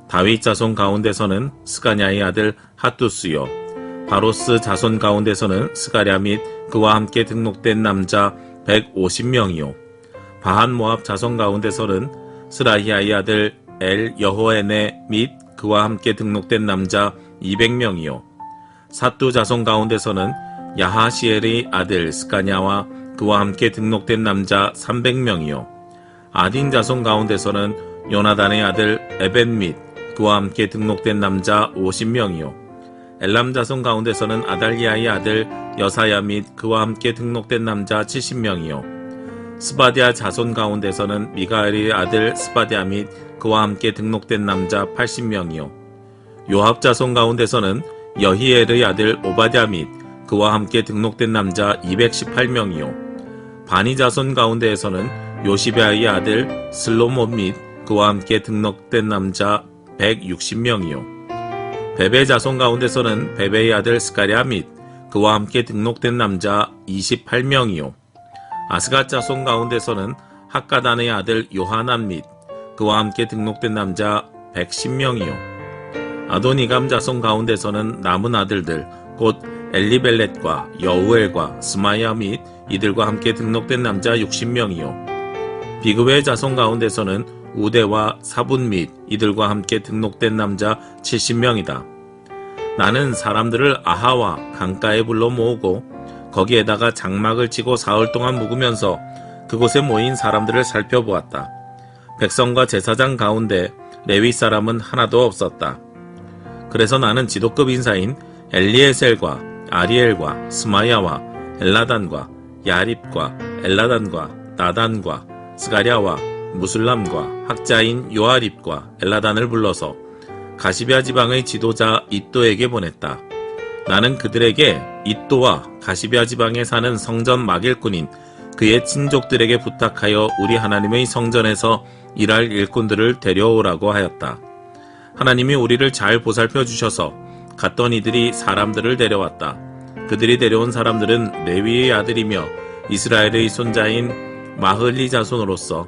다윗 자손 가운데서는 스가냐의 아들 핫두스요, 바로스 자손 가운데서는 스가랴 및 그와 함께 등록된 남자 150명이요, 바한 모압 자손 가운데서는 스라히아의 아들 엘 여호에네 및 그와 함께 등록된 남자 200명이요, 삿두 자손 가운데서는 야하시엘의 아들 스가냐와 그와 함께 등록된 남자 300명이요, 아딘 자손 가운데서는 요나단의 아들 에벤 및 그와 함께 등록된 남자 50명이요, 엘람 자손 가운데서는 아달리아의 아들 여사야 및 그와 함께 등록된 남자 70명이요, 스바디아 자손 가운데서는 미가엘의 아들 스바디아 및 그와 함께 등록된 남자 80명이요, 요압 자손 가운데서는 여히엘의 아들 오바댜 및 그와 함께 등록된 남자 218명이요 바니 자손 가운데에서는 요시베아의 아들 슬로모 및 그와 함께 등록된 남자 160명이요 베베 자손 가운데서는 베베의 아들 스가랴 및 그와 함께 등록된 남자 28명이요 아스갓 자손 가운데서는 학가단의 아들 요하난 및 그와 함께 등록된 남자 110명이요 아도니감 자손 가운데서는 남은 아들들 곧 엘리벨렛과 여우엘과 스마야 및 이들과 함께 등록된 남자 60명이요 비그웨 자손 가운데서는 우데와 사분 및 이들과 함께 등록된 남자 70명이다. 나는 사람들을 아하와 강가에 불러 모으고 거기에다가 장막을 치고 사흘 동안 묵으면서 그곳에 모인 사람들을 살펴보았다. 백성과 제사장 가운데 레위 사람은 하나도 없었다. 그래서 나는 지도급 인사인 엘리에셀과 아리엘과 스마야와 엘라단과 야립과 엘라단과 나단과 스가랴와 무술람과 학자인 요아립과 엘라단을 불러서 가시베아 지방의 지도자 id도에게 보냈다. 나는 그들에게 id도와 가시베아 지방에 사는 성전 막일꾼인 그의 친족들에게 부탁하여 우리 하나님의 성전에서 일할 일꾼들을 데려오라고 하였다. 하나님이 우리를 잘 보살펴 주셔서 갔던 이들이 사람들을 데려왔다. 그들이 데려온 사람들은 레위의 아들이며 이스라엘의 손자인 마흘리 자손으로서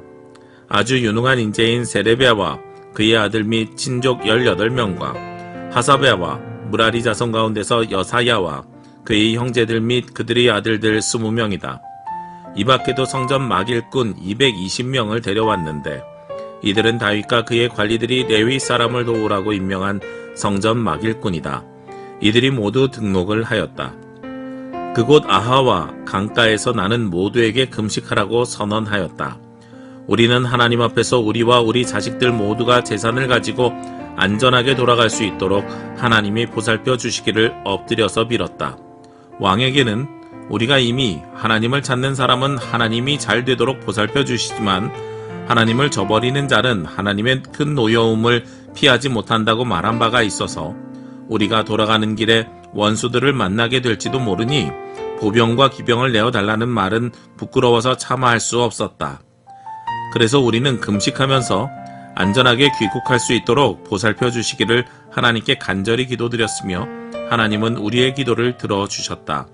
아주 유능한 인재인 세레베아와 그의 아들 및 친족 18명과 하사베아와 무라리 자손 가운데서 여사야와 그의 형제들 및 그들의 아들들 20명이다. 이 밖에도 성전 막일꾼 220명을 데려왔는데 이들은 다윗과 그의 관리들이 레위 사람을 도우라고 임명한 성전 막일꾼이다. 이들이 모두 등록을 하였다. 그곳 아하와 강가에서 나는 모두에게 금식하라고 선언하였다. 우리는 하나님 앞에서 우리와 우리 자식들 모두가 재산을 가지고 안전하게 돌아갈 수 있도록 하나님이 보살펴 주시기를 엎드려서 빌었다. 왕에게는 우리가 이미 하나님을 찾는 사람은 하나님이 잘 되도록 보살펴 주시지만 하나님을 저버리는 자는 하나님의 큰 노여움을 피하지 못한다고 말한 바가 있어서 우리가 돌아가는 길에 원수들을 만나게 될지도 모르니 보병과 기병을 내어달라는 말은 부끄러워서 참아할 수 없었다. 그래서 우리는 금식하면서 안전하게 귀국할 수 있도록 보살펴 주시기를 하나님께 간절히 기도드렸으며 하나님은 우리의 기도를 들어주셨다.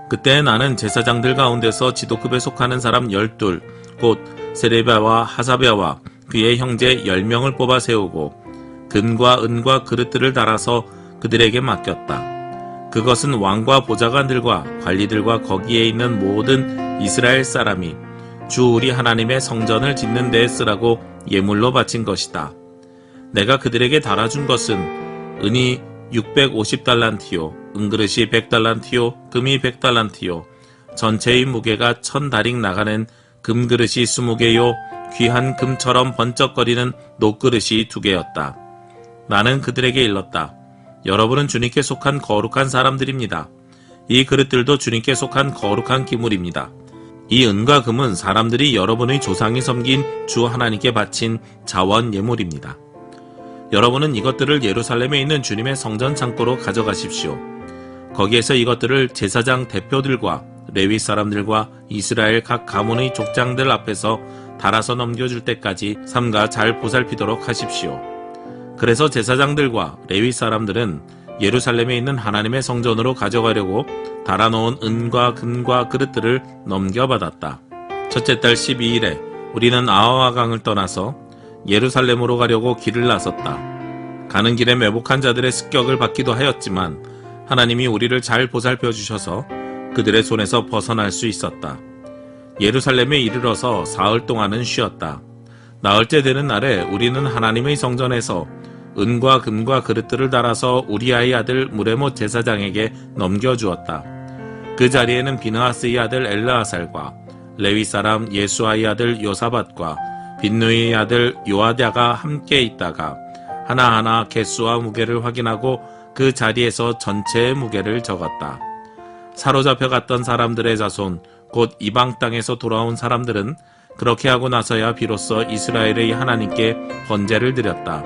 그때 나는 제사장들 가운데서 지도급에 속하는 사람 12, 곧 세레비아와 하사베아와 그의 형제 10명을 뽑아 세우고 금과 은과 그릇들을 달아서 그들에게 맡겼다. 그것은 왕과 보좌관들과 관리들과 거기에 있는 모든 이스라엘 사람이 주 우리 하나님의 성전을 짓는 데에 쓰라고 예물로 바친 것이다. 내가 그들에게 달아준 것은 은이 650달란티요, 은그릇이 100달란티요, 금이 100달란티요, 전체의 무게가 1000다릭 나가는 금그릇이 20개요, 귀한 금처럼 번쩍거리는 녹그릇이 2개였다. 나는 그들에게 일렀다. 여러분은 주님께 속한 거룩한 사람들입니다. 이 그릇들도 주님께 속한 거룩한 기물입니다. 이 은과 금은 사람들이 여러분의 조상이 섬긴 주 하나님께 바친 자원 예물입니다. 여러분은 이것들을 예루살렘에 있는 주님의 성전 창고로 가져가십시오. 거기에서 이것들을 제사장 대표들과 레위 사람들과 이스라엘 각 가문의 족장들 앞에서 달아서 넘겨줄 때까지 삼가 잘 보살피도록 하십시오. 그래서 제사장들과 레위 사람들은 예루살렘에 있는 하나님의 성전으로 가져가려고 달아놓은 은과 금과 그릇들을 넘겨받았다. 첫째 달 12일에 우리는 아하와 강을 떠나서 예루살렘으로 가려고 길을 나섰다. 가는 길에 매복한 자들의 습격을 받기도 하였지만 하나님이 우리를 잘 보살펴 주셔서 그들의 손에서 벗어날 수 있었다. 예루살렘에 이르러서 사흘 동안은 쉬었다. 나흘째 되는 날에 우리는 하나님의 성전에서 은과 금과 그릇들을 달아서 우리아의 아들 무레못 제사장에게 넘겨주었다. 그 자리에는 비느하스의 아들 엘르아살과 레위 사람 예수아의 아들 요사밧과 빈누이의 아들 요아랴가 함께 있다가 하나하나 개수와 무게를 확인하고 그 자리에서 전체의 무게를 적었다. 사로잡혀 갔던 사람들의 자손 곧 이방 땅에서 돌아온 사람들은 그렇게 하고 나서야 비로소 이스라엘의 하나님께 번제를 드렸다.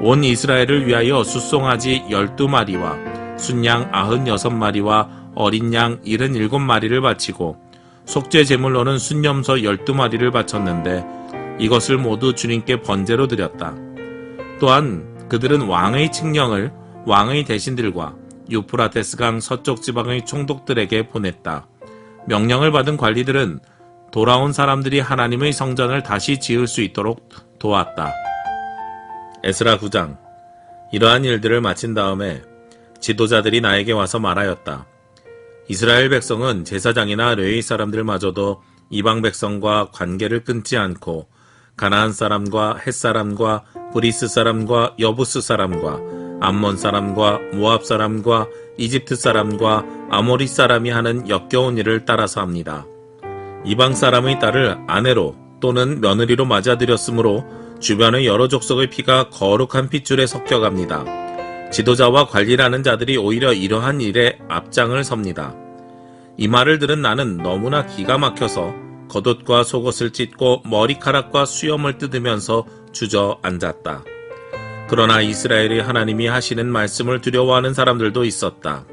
온 이스라엘을 위하여 숫송아지 12마리와 순양 96마리와 어린 양 77마리를 바치고 속죄 제물로는 순염소 12마리를 바쳤는데 이것을 모두 주님께 번제로 드렸다. 또한 그들은 왕의 칙령을 왕의 대신들과 유프라테스강 서쪽 지방의 총독들에게 보냈다. 명령을 받은 관리들은 돌아온 사람들이 하나님의 성전을 다시 지을 수 있도록 도왔다. 에스라 9장. 이러한 일들을 마친 다음에 지도자들이 나에게 와서 말하였다. 이스라엘 백성은 제사장이나 레위 사람들마저도 이방 백성과 관계를 끊지 않고 가나안 사람과 헷 사람과 브리스 사람과 여부스 사람과 암몬 사람과 모압 사람과 이집트 사람과 아모리 사람이 하는 역겨운 일을 따라서 합니다. 이방 사람의 딸을 아내로 또는 며느리로 맞아들였으므로 주변의 여러 족속의 피가 거룩한 핏줄에 섞여갑니다. 지도자와 관리라는 자들이 오히려 이러한 일에 앞장을 섭니다. 이 말을 들은 나는 너무나 기가 막혀서 겉옷과 속옷을 찢고 머리카락과 수염을 뜯으면서 주저앉았다. 그러나 이스라엘의 하나님이 하시는 말씀을 두려워하는 사람들도 있었다.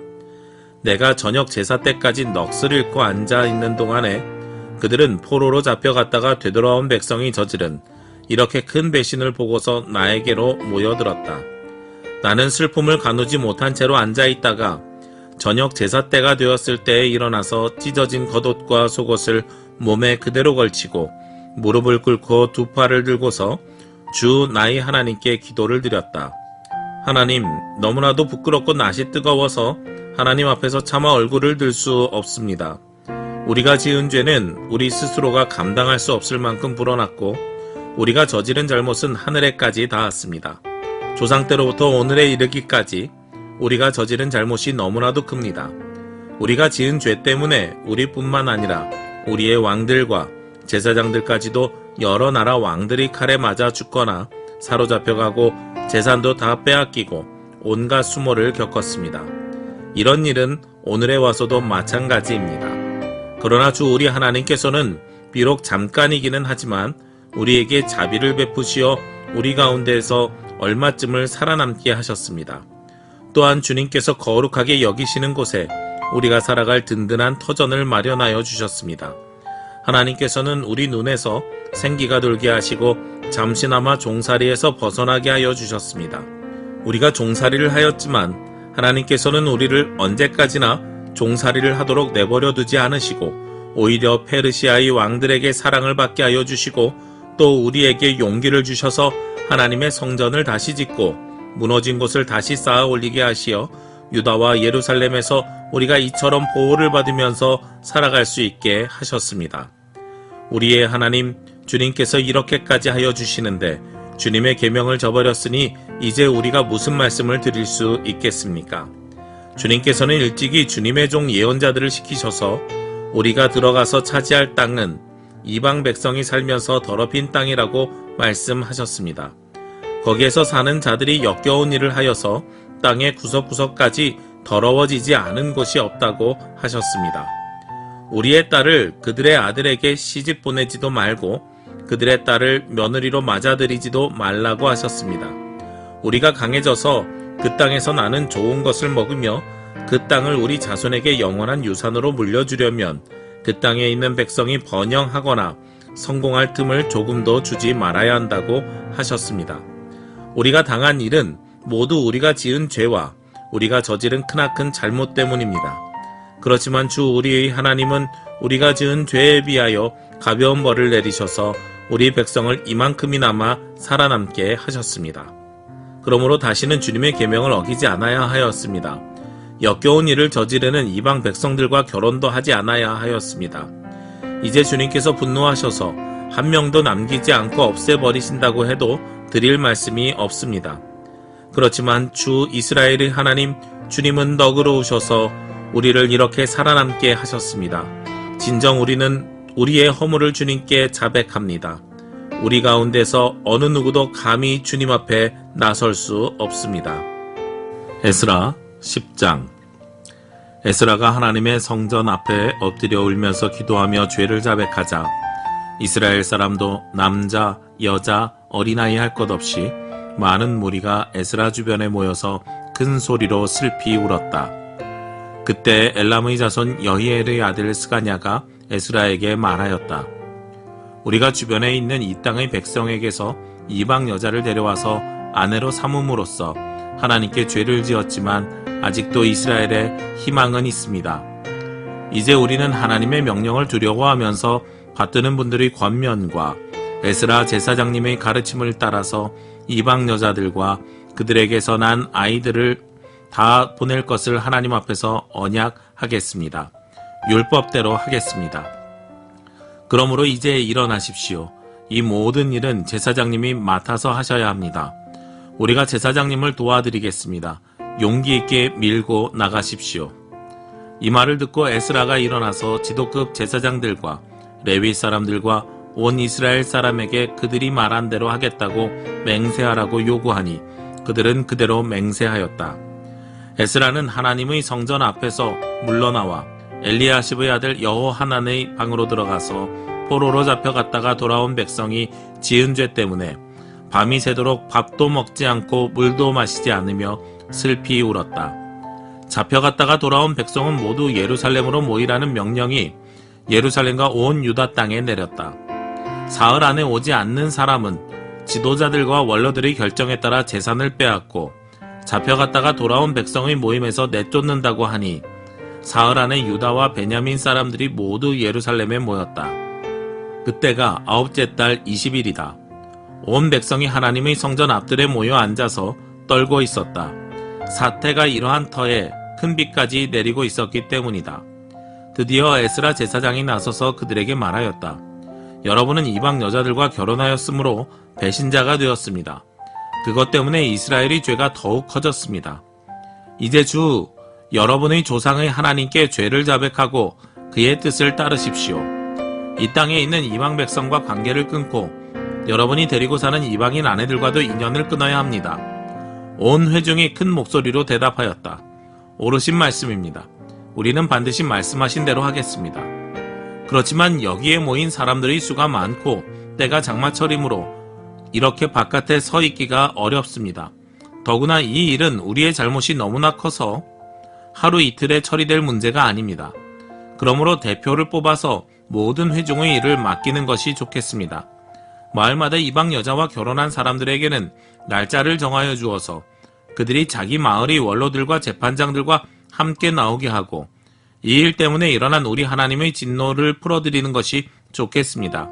내가 저녁 제사 때까지 넋을 잃고 앉아있는 동안에 그들은 포로로 잡혀갔다가 되돌아온 백성이 저지른 이렇게 큰 배신을 보고서 나에게로 모여들었다. 나는 슬픔을 가누지 못한 채로 앉아있다가 저녁 제사 때가 되었을 때에 일어나서 찢어진 겉옷과 속옷을 몸에 그대로 걸치고 무릎을 꿇고 두 팔을 들고서 주 나의 하나님께 기도를 드렸다. 하나님, 너무나도 부끄럽고 낯이 뜨거워서 하나님 앞에서 차마 얼굴을 들 수 없습니다. 우리가 지은 죄는 우리 스스로가 감당할 수 없을 만큼 불어났고 우리가 저지른 잘못은 하늘에까지 닿았습니다. 조상 때로부터 오늘에 이르기까지 우리가 저지른 잘못이 너무나도 큽니다. 우리가 지은 죄 때문에 우리뿐만 아니라 우리의 왕들과 제사장들까지도 여러 나라 왕들이 칼에 맞아 죽거나 사로잡혀가고 재산도 다 빼앗기고 온갖 수모를 겪었습니다. 이런 일은 오늘에 와서도 마찬가지입니다. 그러나 주 우리 하나님께서는 비록 잠깐이기는 하지만 우리에게 자비를 베푸시어 우리 가운데에서 얼마쯤을 살아남게 하셨습니다. 또한 주님께서 거룩하게 여기시는 곳에 우리가 살아갈 든든한 터전을 마련하여 주셨습니다. 하나님께서는 우리 눈에서 생기가 돌게 하시고 잠시나마 종살이에서 벗어나게 하여 주셨습니다. 우리가 종살이를 하였지만 하나님께서는 우리를 언제까지나 종살이를 하도록 내버려 두지 않으시고 오히려 페르시아의 왕들에게 사랑을 받게 하여 주시고 또 우리에게 용기를 주셔서 하나님의 성전을 다시 짓고 무너진 곳을 다시 쌓아 올리게 하시어 유다와 예루살렘에서 우리가 이처럼 보호를 받으면서 살아갈 수 있게 하셨습니다. 우리의 하나님 주님께서 이렇게까지 하여 주시는데 주님의 계명을 저버렸으니 이제 우리가 무슨 말씀을 드릴 수 있겠습니까? 주님께서는 일찍이 주님의 종 예언자들을 시키셔서 우리가 들어가서 차지할 땅은 이방 백성이 살면서 더럽힌 땅이라고 말씀하셨습니다. 거기에서 사는 자들이 역겨운 일을 하여서 땅의 구석구석까지 더러워지지 않은 곳이 없다고 하셨습니다. 우리의 딸을 그들의 아들에게 시집 보내지도 말고 그들의 딸을 며느리로 맞아들이지도 말라고 하셨습니다. 우리가 강해져서 그 땅에서 나는 좋은 것을 먹으며 그 땅을 우리 자손에게 영원한 유산으로 물려주려면 그 땅에 있는 백성이 번영하거나 성공할 틈을 조금도 주지 말아야 한다고 하셨습니다. 우리가 당한 일은 모두 우리가 지은 죄와 우리가 저지른 크나큰 잘못 때문입니다. 그렇지만 주 우리의 하나님은 우리가 지은 죄에 비하여 가벼운 벌을 내리셔서 우리 백성을 이만큼이나마 살아남게 하셨습니다. 그러므로 다시는 주님의 계명을 어기지 않아야 하였습니다. 역겨운 일을 저지르는 이방 백성들과 결혼도 하지 않아야 하였습니다. 이제 주님께서 분노하셔서 한 명도 남기지 않고 없애버리신다고 해도 드릴 말씀이 없습니다. 그렇지만 주 이스라엘의 하나님 주님은 너그러우셔서 우리를 이렇게 살아남게 하셨습니다. 진정 우리는 우리의 허물을 주님께 자백합니다. 우리 가운데서 어느 누구도 감히 주님 앞에 나설 수 없습니다. 에스라 10장. 에스라가 하나님의 성전 앞에 엎드려 울면서 기도하며 죄를 자백하자 이스라엘 사람도 남자, 여자, 어린아이 할 것 없이 많은 무리가 에스라 주변에 모여서 큰 소리로 슬피 울었다. 그때 엘람의 자손 여히엘의 아들 스가냐가 에스라에게 말하였다. 우리가 주변에 있는 이 땅의 백성에게서 이방 여자를 데려와서 아내로 삼음으로써 하나님께 죄를 지었지만 아직도 이스라엘에 희망은 있습니다. 이제 우리는 하나님의 명령을 두려워하면서 받드는 분들의 권면과 에스라 제사장님의 가르침을 따라서 이방 여자들과 그들에게서 난 아이들을 다 보낼 것을 하나님 앞에서 언약하겠습니다. 율법대로 하겠습니다. 그러므로 이제 일어나십시오. 이 모든 일은 제사장님이 맡아서 하셔야 합니다. 우리가 제사장님을 도와드리겠습니다. 용기 있게 밀고 나가십시오. 이 말을 듣고 에스라가 일어나서 지도급 제사장들과 레위 사람들과 온 이스라엘 사람에게 그들이 말한 대로 하겠다고 맹세하라고 요구하니 그들은 그대로 맹세하였다. 에스라는 하나님의 성전 앞에서 물러나와 엘리야십의 아들 여호하난의 방으로 들어가서 포로로 잡혀갔다가 돌아온 백성이 지은 죄 때문에 밤이 새도록 밥도 먹지 않고 물도 마시지 않으며 슬피 울었다. 잡혀갔다가 돌아온 백성은 모두 예루살렘으로 모이라는 명령이 예루살렘과 온 유다 땅에 내렸다. 사흘 안에 오지 않는 사람은 지도자들과 원로들의 결정에 따라 재산을 빼앗고 잡혀갔다가 돌아온 백성의 모임에서 내쫓는다고 하니 사흘 안에 유다와 베냐민 사람들이 모두 예루살렘에 모였다. 그때가 아홉째 달 20일이다. 온 백성이 하나님의 성전 앞들에 모여 앉아서 떨고 있었다. 사태가 이러한 터에 큰 비까지 내리고 있었기 때문이다. 드디어 에스라 제사장이 나서서 그들에게 말하였다. 여러분은 이방 여자들과 결혼하였으므로 배신자가 되었습니다. 그것 때문에 이스라엘의 죄가 더욱 커졌습니다. 이제 주 여러분의 조상의 하나님께 죄를 자백하고 그의 뜻을 따르십시오. 이 땅에 있는 이방 백성과 관계를 끊고 여러분이 데리고 사는 이방인 아내들과도 인연을 끊어야 합니다. 온 회중이 큰 목소리로 대답하였다. 옳으신 말씀입니다. 우리는 반드시 말씀하신 대로 하겠습니다. 그렇지만 여기에 모인 사람들의 수가 많고 때가 장마철이므로 이렇게 바깥에 서 있기가 어렵습니다. 더구나 이 일은 우리의 잘못이 너무나 커서 하루 이틀에 처리될 문제가 아닙니다. 그러므로 대표를 뽑아서 모든 회중의 일을 맡기는 것이 좋겠습니다. 마을마다 이방 여자와 결혼한 사람들에게는 날짜를 정하여 주어서 그들이 자기 마을의 원로들과 재판장들과 함께 나오게 하고 이 일 때문에 일어난 우리 하나님의 진노를 풀어드리는 것이 좋겠습니다.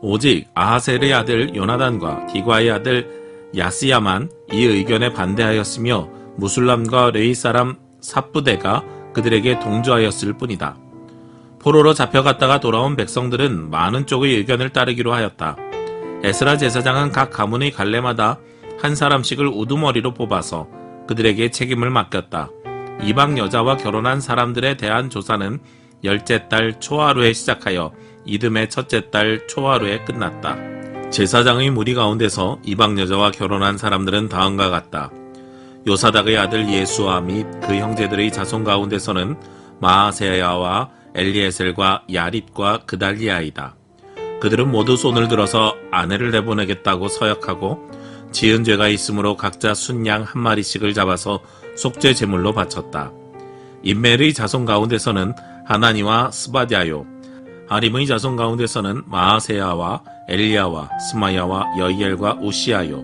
오직 아하셀의 아들 요나단과 디과의 아들 야스야만 이 의견에 반대하였으며 무술람과 레위 사람 삽부대가 그들에게 동조하였을 뿐이다. 포로로 잡혀갔다가 돌아온 백성들은 많은 쪽의 의견을 따르기로 하였다. 에스라 제사장은 각 가문의 갈래마다 한 사람씩을 우두머리로 뽑아서 그들에게 책임을 맡겼다. 이방 여자와 결혼한 사람들에 대한 조사는 열째 달 초하루에 시작하여 이듬해 첫째 달 초하루에 끝났다. 제사장의 무리 가운데서 이방 여자와 결혼한 사람들은 다음과 같다. 요사닥의 아들 예수아 및 그 형제들의 자손 가운데서는 마아세야와 엘리에셀과 야립과 그달리아이다. 그들은 모두 손을 들어서 아내를 내보내겠다고 서약하고 지은 죄가 있으므로 각자 순양 한 마리씩을 잡아서 속죄 제물로 바쳤다. 인멜의 자손 가운데서는 하나니와 스바디아요, 아림의 자손 가운데서는 마아세야와 엘리야와 스마야와 여이엘과 우시아요,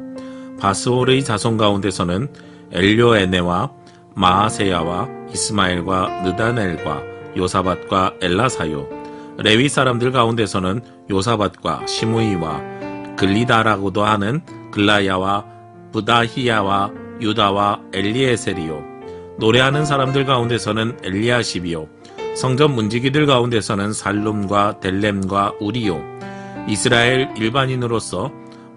바스홀의 자손 가운데서는 엘료에네와 마아세야와 이스마엘과 느다넬과 요사밧과 엘라사요, 레위 사람들 가운데서는 요사밧과 시므이와 글리다라고도 하는 글라야와 부다히야와 유다와 엘리에셀이요, 노래하는 사람들 가운데서는 엘리야십이요, 성전 문지기들 가운데서는 살룸과 델렘과 우리요, 이스라엘 일반인으로서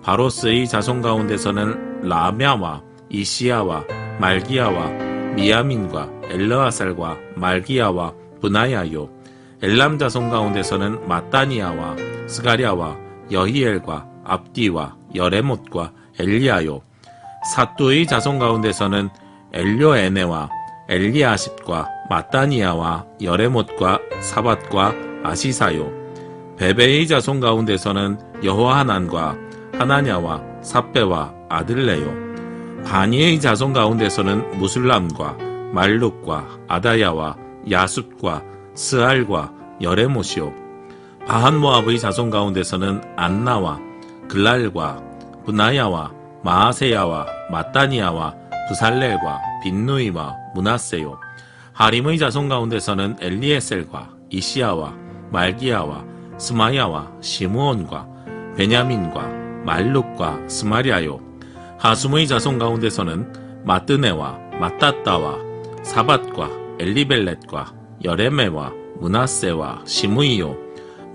바로스의 자손 가운데서는 라мя와 이시야와 말기야와 미야민과 엘르아살과 말기야와 브나야요, 엘람 자손 가운데서는 마따니야와 스가랴와 여히엘과 압디와 여레못과 엘리야요, 사뚜의 자손 가운데서는 엘료에네와 엘리아십과 마따니야와 여레못과 사밧과 아시사요, 베베의 자손 가운데서는 여호하난과 하나냐와 삽배와 아들레요. 바니의 자손 가운데서는 무술람과 말룩과 아다야와 야숫과 스알과 여레못이요. 바한 모압의 자손 가운데서는 안나와 글랄과 브나야와 마아세야와 마따니야와 부살렐과 빈누이와 문하세요. 하림의 자손 가운데서는 엘리에셀과 이시야와 말기야와 스마야와 시므온과 베냐민과 말룩과 스마리아요. 하숨의 자손 가운데서는 마뜨네와 마따따와 사밧과 엘리벨렛과 여레메와 문하세와 시므이요.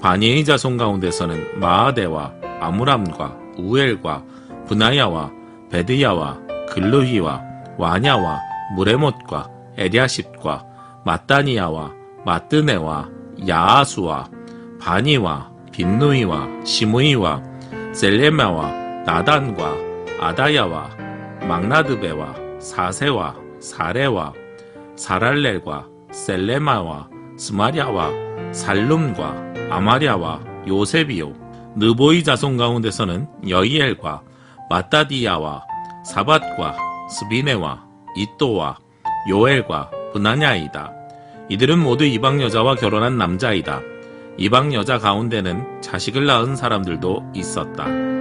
바니의 자손 가운데서는 마아데와 아무람과 우엘과 브나야와 베드야와 글루히와 와냐와 무레못과 에랴십과 마따니야와 마뜨네와 야아수와 바니와 빈누이와 시므이와 셀레마와 나단과 아다야와 막나드베와 사세와 사레와 사랄렐과 셀레마와 스마랴와 살룸과 아마랴와 요셉이요. 느보의 자손 가운데서는 여이엘과 마따디야와 사밧과 스비네와 이또와 요엘과 브나냐이다. 이들은 모두 이방 여자와 결혼한 남자이다. 이방 여자 가운데는 자식을 낳은 사람들도 있었다.